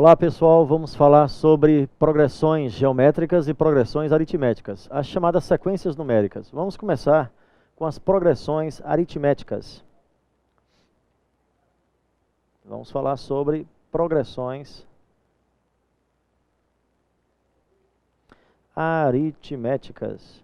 Olá pessoal, vamos falar sobre progressões geométricas e progressões aritméticas, as chamadas sequências numéricas. Vamos começar com as progressões aritméticas. Vamos falar sobre progressões aritméticas.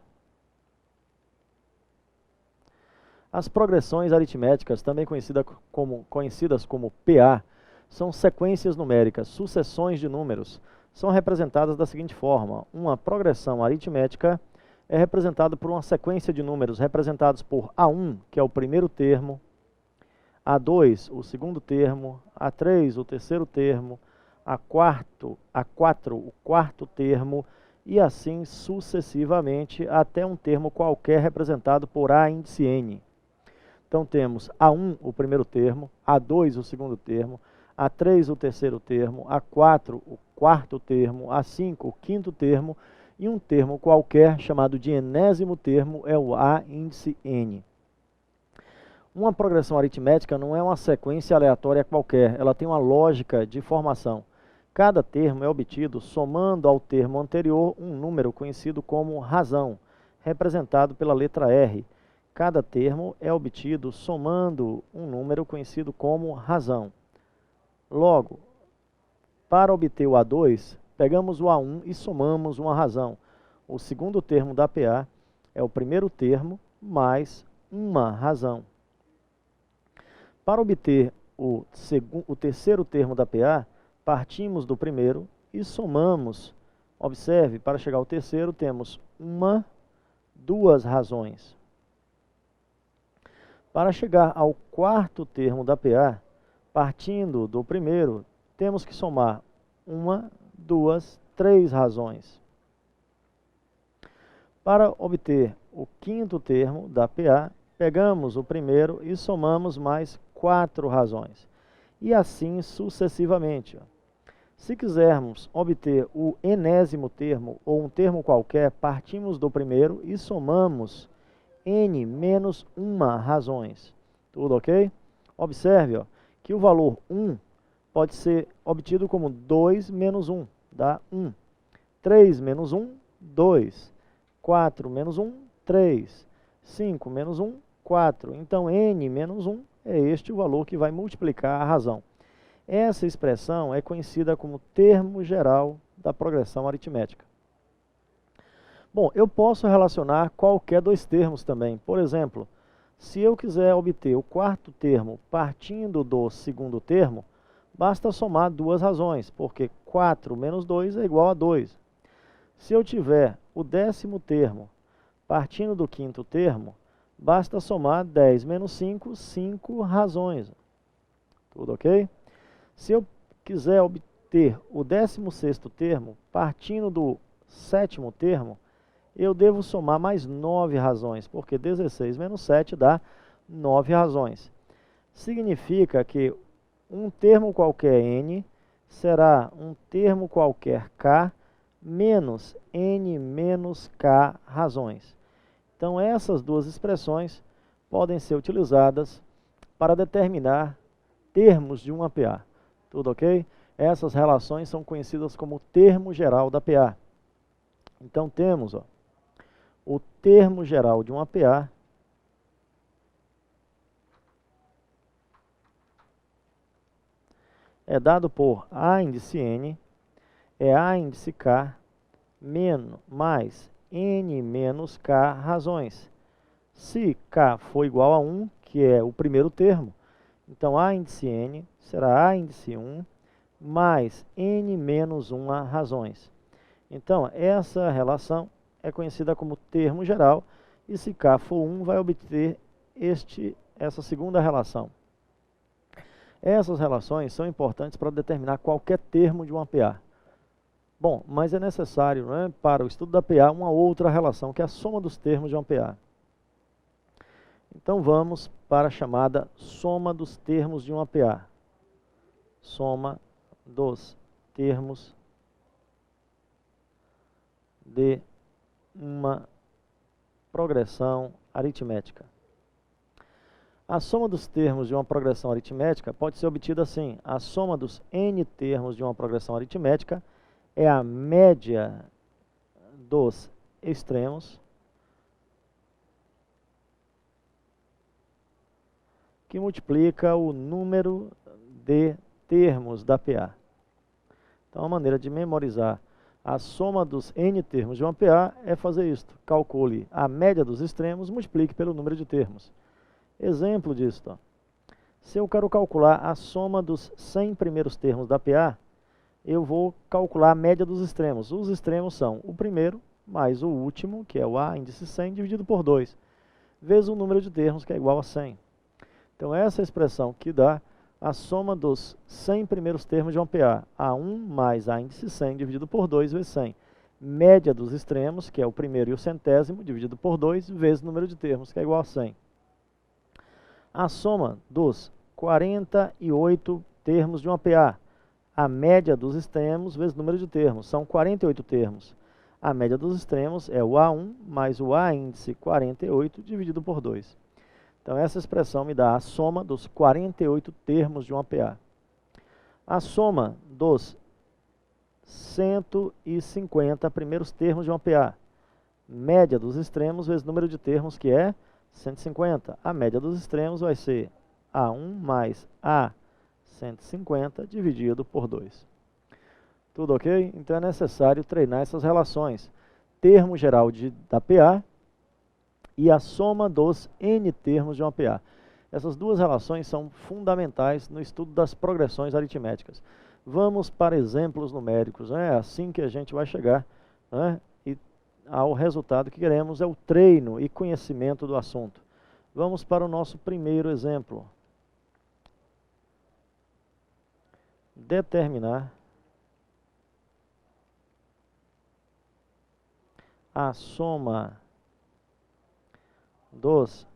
As progressões aritméticas, também conhecidas como PA, são sequências numéricas, sucessões de números. São representadas da seguinte forma: uma progressão aritmética é representada por uma sequência de números representados por A1, que é o primeiro termo, A2, o segundo termo, A3, o terceiro termo, A4, o quarto termo, e assim sucessivamente até um termo qualquer representado por A índice N. Então temos A1, o primeiro termo, A2, o segundo termo, A3, o terceiro termo, A4, o quarto termo, A5, o quinto termo, e um termo qualquer chamado de enésimo termo é o A índice N. Uma progressão aritmética não é uma sequência aleatória qualquer, ela tem uma lógica de formação. Cada termo é obtido somando ao termo anterior um número conhecido como razão, representado pela letra R. Cada termo é obtido somando um número conhecido como razão. Logo, para obter o A2, pegamos o A1 e somamos uma razão. O segundo termo da PA é o primeiro termo mais uma razão. Para obter o terceiro termo da PA, partimos do primeiro e somamos. Observe, para chegar ao terceiro temos duas razões. Para chegar ao quarto termo da PA, partindo do primeiro, temos que somar três razões. Para obter o quinto termo da PA, pegamos o primeiro e somamos mais 4 razões. E assim sucessivamente. Se quisermos obter o enésimo termo ou um termo qualquer, partimos do primeiro e somamos n menos 1 razões. Tudo ok? Observe que o valor 1 pode ser obtido como 2 menos 1, dá 1. 3 menos 1, 2. 4 menos 1, 3. 5 menos 1, 4. Então, n menos 1 é este o valor que vai multiplicar a razão. Essa expressão é conhecida como termo geral da progressão aritmética. Bom, eu posso relacionar qualquer dois termos também. Por exemplo, se eu quiser obter o quarto termo partindo do segundo termo, basta somar duas razões, porque 4 menos 2 é igual a 2. Se eu tiver o décimo termo partindo do quinto termo, basta somar 10 menos 5, 5 razões. Tudo ok? Se eu quiser obter o 16º termo partindo do sétimo termo, eu devo somar mais 9 razões, porque 16 menos 7 dá 9 razões. Significa que um termo qualquer n será um termo qualquer k menos n menos k razões. Então, essas duas expressões podem ser utilizadas para determinar termos de uma PA. Tudo ok? Essas relações são conhecidas como termo geral da PA. Então, temos o termo geral de uma PA é dado por A índice N, é A índice K, mais N menos K razões. Se K for igual a 1, que é o primeiro termo, então A índice N será A índice 1 mais N menos 1 razões. Então, essa relação é conhecida como termo geral, e se K for 1, vai obter essa segunda relação. Essas relações são importantes para determinar qualquer termo de uma PA. Bom, mas é necessário, para o estudo da PA, uma outra relação, que é a soma dos termos de uma PA. Então vamos para a chamada soma dos termos de uma PA. Soma dos termos de uma progressão aritmética. A soma dos termos de uma progressão aritmética pode ser obtida assim. A soma dos n termos de uma progressão aritmética é a média dos extremos que multiplica o número de termos da PA. Então, a maneira de memorizar a soma dos n termos de uma PA é fazer isto. Calcule a média dos extremos, multiplique pelo número de termos. Exemplo disso, ó. Se eu quero calcular a soma dos 100 primeiros termos da PA, eu vou calcular a média dos extremos. Os extremos são o primeiro mais o último, que é o A índice 100, dividido por 2, vezes o número de termos, que é igual a 100. Então, essa é a expressão que dá a soma dos 100 primeiros termos de uma PA. A1 mais A índice 100, dividido por 2, vezes 100. Média dos extremos, que é o primeiro e o centésimo, dividido por 2, vezes o número de termos, que é igual a 100. A soma dos 48 termos de uma PA. A média dos extremos vezes o número de termos. São 48 termos. A média dos extremos é o A1 mais o A índice 48, dividido por 2. Então, essa expressão me dá a soma dos 48 termos de uma PA. A soma dos 150 primeiros termos de uma PA. Média dos extremos vezes o número de termos, que é 150. A média dos extremos vai ser A1 mais A 150 dividido por 2. Tudo ok? Então, é necessário treinar essas relações. Termo geral da PA e a soma dos n termos de uma PA. Essas duas relações são fundamentais no estudo das progressões aritméticas. Vamos para exemplos numéricos, é assim que a gente vai chegar, né, e ao resultado que queremos é o treino e conhecimento do assunto. Vamos para o nosso primeiro exemplo. Determinar a soma dos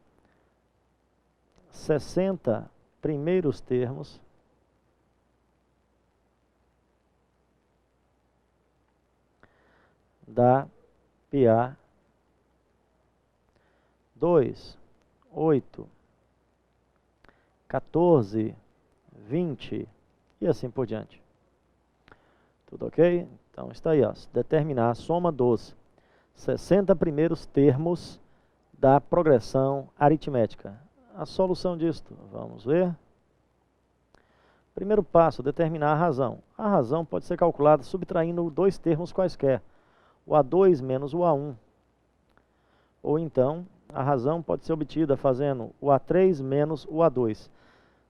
60 primeiros termos da PA 2, 8, 14, 20 e assim por diante. Tudo ok? Então está aí, ó. Determinar a soma dos 60 primeiros termos da progressão aritmética. A solução disto, vamos ver. Primeiro passo, determinar a razão. A razão pode ser calculada subtraindo dois termos quaisquer, o A2 menos o A1. Ou então, a razão pode ser obtida fazendo o A3 menos o A2.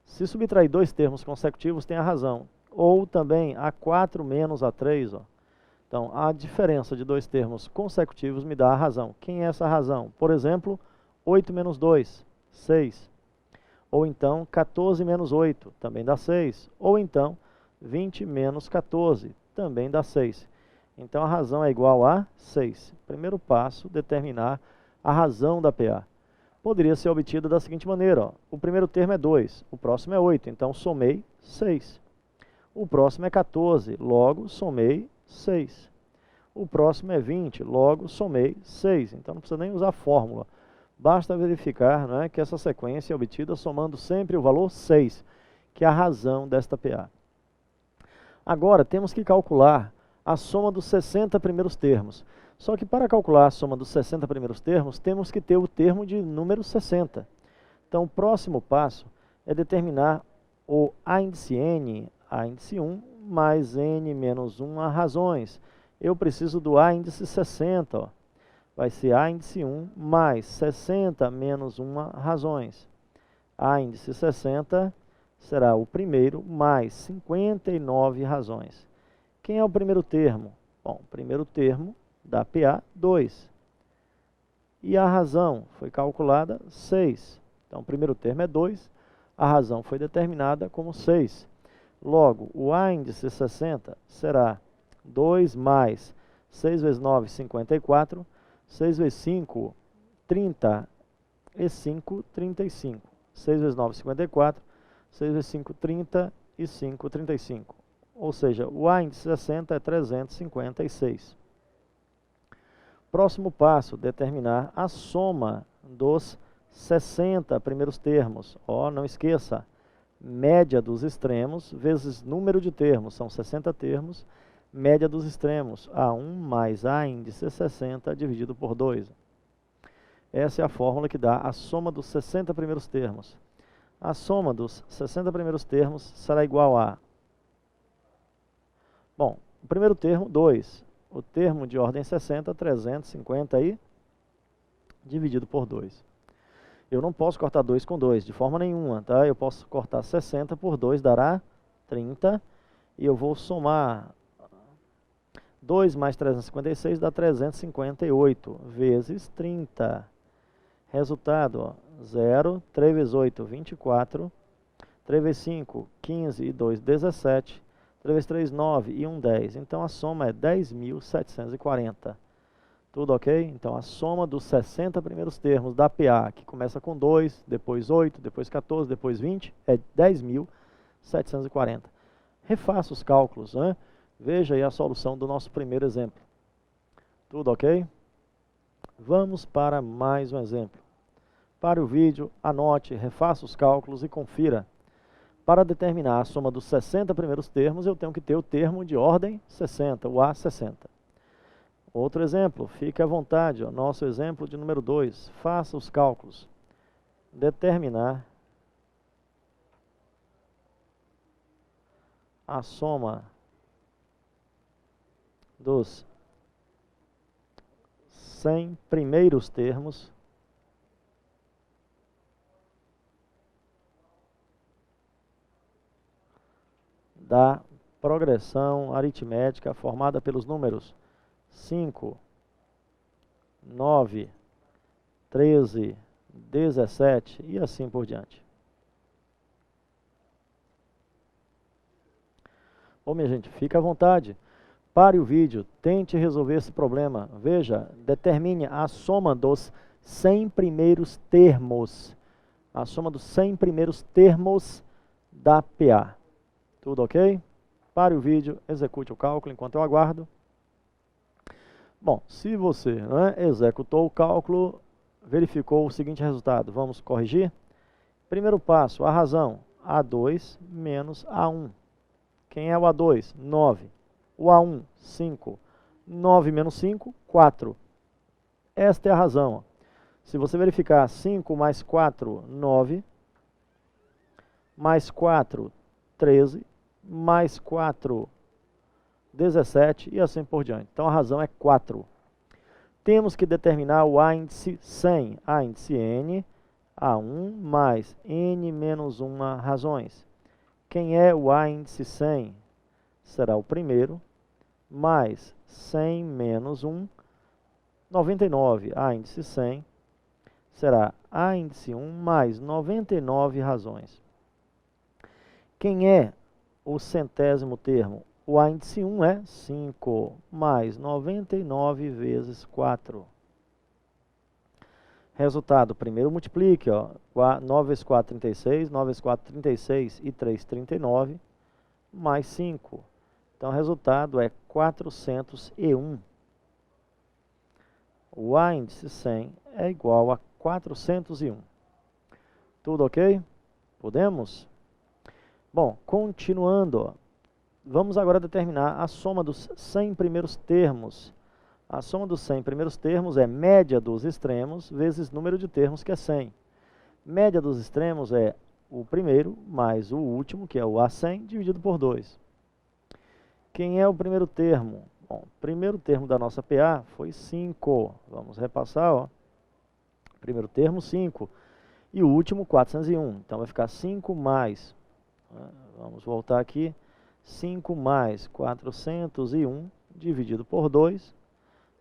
Se subtrair dois termos consecutivos, tem a razão. Ou também A4 menos A3, ó. Então, a diferença de dois termos consecutivos me dá a razão. Quem é essa razão? Por exemplo, 8 menos 2, 6. Ou então, 14 menos 8, também dá 6. Ou então, 20 menos 14, também dá 6. Então, a razão é igual a 6. Primeiro passo, determinar a razão da PA. Poderia ser obtida da seguinte maneira, ó. O primeiro termo é 2, o próximo é 8, então somei 6. O próximo é 14, logo somei 6. O próximo é 20, logo somei 6. Então não precisa nem usar fórmula. Basta verificar, né, que essa sequência é obtida somando sempre o valor 6, que é a razão desta PA. Agora temos que calcular a soma dos 60 primeiros termos. Só que para calcular a soma dos 60 primeiros termos, temos que ter o termo de número 60. Então o próximo passo é determinar o A índice n, A índice 1, mais n menos 1 a razões. Eu preciso do A índice 60, ó. Vai ser A índice 1 mais 60 menos 1 a razões. A índice 60 será o primeiro mais 59 razões. Quem é o primeiro termo? Bom, o primeiro termo da PA, 2. E a razão foi calculada 6. Então, o primeiro termo é 2, a razão foi determinada como 6. Logo, o A índice 60 será 2 mais 6 vezes 9, 54. 6 vezes 5, 35, 35. 6 vezes 9, 54. 6 vezes 5, 30 e 5, 35. Ou seja, o A índice 60 é 356. Próximo passo, determinar a soma dos 60 primeiros termos. Ó, não esqueça, média dos extremos vezes número de termos, são 60 termos, média dos extremos, A1 mais A índice 60 dividido por 2. Essa é a fórmula que dá a soma dos 60 primeiros termos. A soma dos 60 primeiros termos será igual a... Bom, o primeiro termo, 2. O termo de ordem 60, 350 aí, dividido por 2. Eu não posso cortar 2 com 2, de forma nenhuma, tá? Eu posso cortar 60 por 2, dará 30. E eu vou somar 2 mais 356 dá 358, vezes 30. Resultado, ó, 0, 3 vezes 8, 24. 3 vezes 5, 15 e 2, 17. 3 vezes 3, 9 e 1, 10. Então a soma é 10.740. Tudo ok? Então a soma dos 60 primeiros termos da PA, que começa com 2, depois 8, depois 14, depois 20, é 10.740. Refaça os cálculos, né? Veja aí a solução do nosso primeiro exemplo. Tudo ok? Vamos para mais um exemplo. Pare o vídeo, anote, refaça os cálculos e confira. Para determinar a soma dos 60 primeiros termos, eu tenho que ter o termo de ordem 60, o A60. Outro exemplo, fique à vontade, ó, nosso exemplo de número 2, faça os cálculos. Determinar a soma dos 100 primeiros termos da progressão aritmética formada pelos números 5, 9, 13, 17 e assim por diante. Bom, minha gente, fica à vontade. Pare o vídeo, tente resolver esse problema. Veja, determine a soma dos 100 primeiros termos. A soma dos 100 primeiros termos da PA. Tudo ok? Pare o vídeo, execute o cálculo enquanto eu aguardo. Bom, se você, né, executou o cálculo, verificou o seguinte resultado. Vamos corrigir? Primeiro passo, a razão. A2 menos A1. Quem é o A2? 9. O A1, 5. 9 menos 5, 4. Esta é a razão. Se você verificar 5 mais 4, 9. Mais 4, 13. Mais 4, 17 e assim por diante. Então a razão é 4. Temos que determinar o A índice 100. A índice N, A1 mais N menos 1 razões. Quem é o A índice 100? Será o primeiro, mais 100 menos 1, 99. A índice 100 será A índice 1 mais 99 razões. Quem é o centésimo termo? O A índice 1 é 5, mais 99 vezes 4. Resultado, primeiro multiplique, ó, 9 vezes 4, 36, 9 vezes 4, 36 e 3, 39, mais 5. Então, o resultado é 401. O A índice 100 é igual a 401. Tudo ok? Podemos? Bom, continuando, ó. Vamos agora determinar a soma dos 100 primeiros termos. A soma dos 100 primeiros termos é média dos extremos vezes número de termos, que é 100. Média dos extremos é o primeiro mais o último, que é o A100, dividido por 2. Quem é o primeiro termo? Bom, o primeiro termo da nossa PA foi 5. Vamos repassar, ó. Primeiro termo, 5. E o último, 401. Então, vai ficar 5 mais... Vamos voltar aqui. 5 mais 401 dividido por 2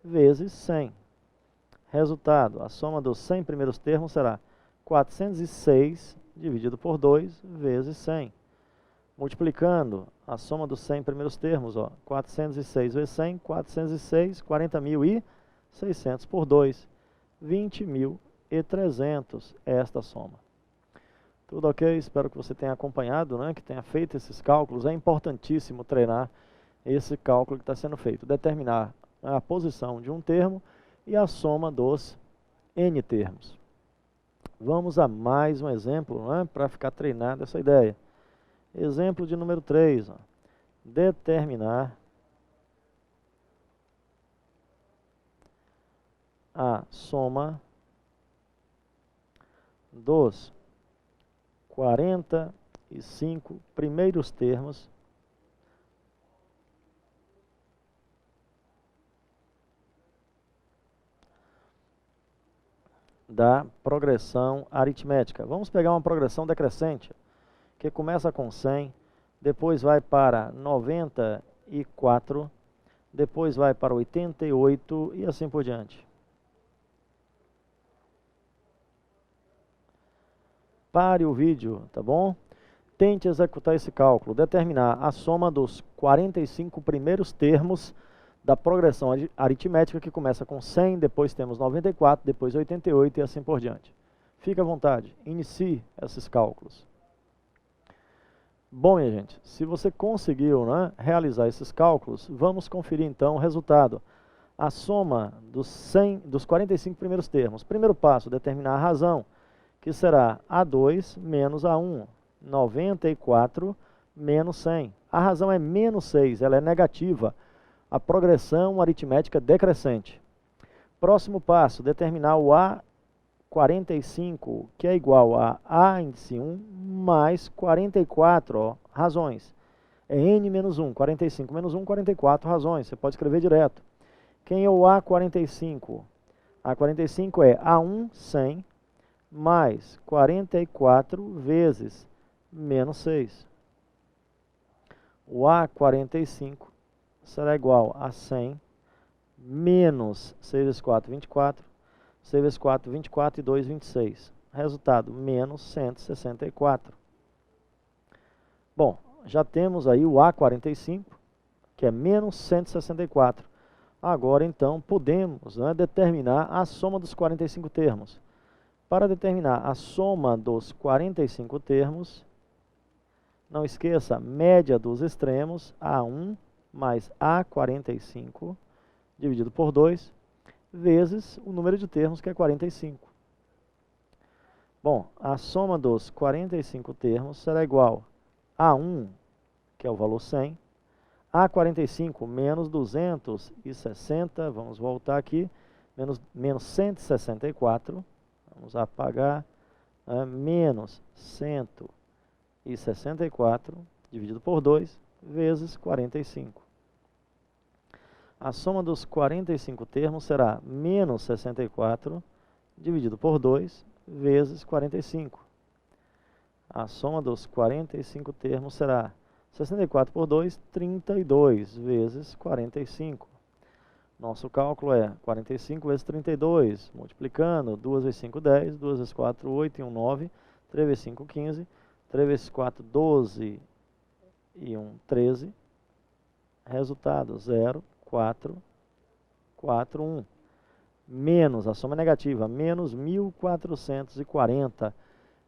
vezes 100. Resultado, a soma dos 100 primeiros termos será 406 dividido por 2 vezes 100. Multiplicando a soma dos 100 primeiros termos, ó, 406 vezes 100, 406, 40.600 por 2, 20.300 é esta soma. Tudo ok? Espero que você tenha acompanhado, né, que tenha feito esses cálculos. É importantíssimo treinar esse cálculo que está sendo feito. Determinar a posição de um termo e a soma dos N termos. Vamos a mais um exemplo, para ficar treinado essa ideia. Exemplo de número 3. Determinar a soma dos 45 primeiros termos da progressão aritmética. Vamos pegar uma progressão decrescente, que começa com 100, depois vai para 94, depois vai para 88 e assim por diante. Pare o vídeo, tá bom? Tente executar esse cálculo, determinar a soma dos 45 primeiros termos da progressão aritmética, que começa com 100, depois temos 94, depois 88 e assim por diante. Fique à vontade, inicie esses cálculos. Bom, minha gente, se você conseguiu, realizar esses cálculos, vamos conferir então o resultado. A soma dos 45 primeiros termos. Primeiro passo, determinar a razão, que será A2 menos A1, 94 menos 100. A razão é menos 6, ela é negativa. A progressão aritmética decrescente. Próximo passo, determinar o A45, que é igual a A índice 1 mais 44 razões. É N menos 1, 45 menos 1, 44 razões. Você pode escrever direto. Quem é o A45? A45 é A1, 100, mais 44 vezes menos 6. O A45 será igual a 100 menos 6 vezes 4, 24. 6 vezes 4, 24 e 2, 26. Resultado, menos 164. Bom, já temos aí o A45, que é menos 164. Agora, então, podemos determinar a soma dos 45 termos. Para determinar a soma dos 45 termos, não esqueça, média dos extremos, A1 mais A45, dividido por 2, vezes o número de termos, que é 45. Bom, a soma dos 45 termos será igual a 1, que é o valor 100, A45 menos 260, vamos voltar aqui, menos 164, vamos apagar, menos 164, dividido por 2, vezes 45. A soma dos 45 termos será menos 64, dividido por 2, vezes 45. A soma dos 45 termos será 64 por 2, 32, vezes 45. Nosso cálculo é 45 vezes 32, multiplicando, 2 vezes 5, 10, 2 vezes 4, 8 e 1, 9, 3 vezes 5, 15, 3 vezes 4, 12 e 1, 13. Resultado, 0, 4, 4, 1. Menos, a soma é negativa, menos 1440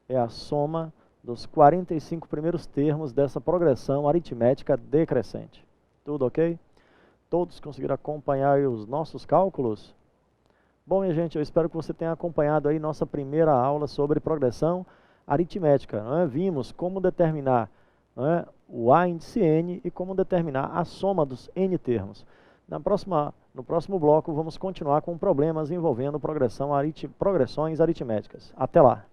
é a soma dos 45 primeiros termos dessa progressão aritmética decrescente. Tudo ok? Todos conseguiram acompanhar aí os nossos cálculos? Bom, minha gente, eu espero que você tenha acompanhado aí nossa primeira aula sobre progressão aritmética. Vimos como determinar o A índice N e como determinar a soma dos N termos. No próximo bloco, vamos continuar com problemas envolvendo progressões aritméticas. Até lá!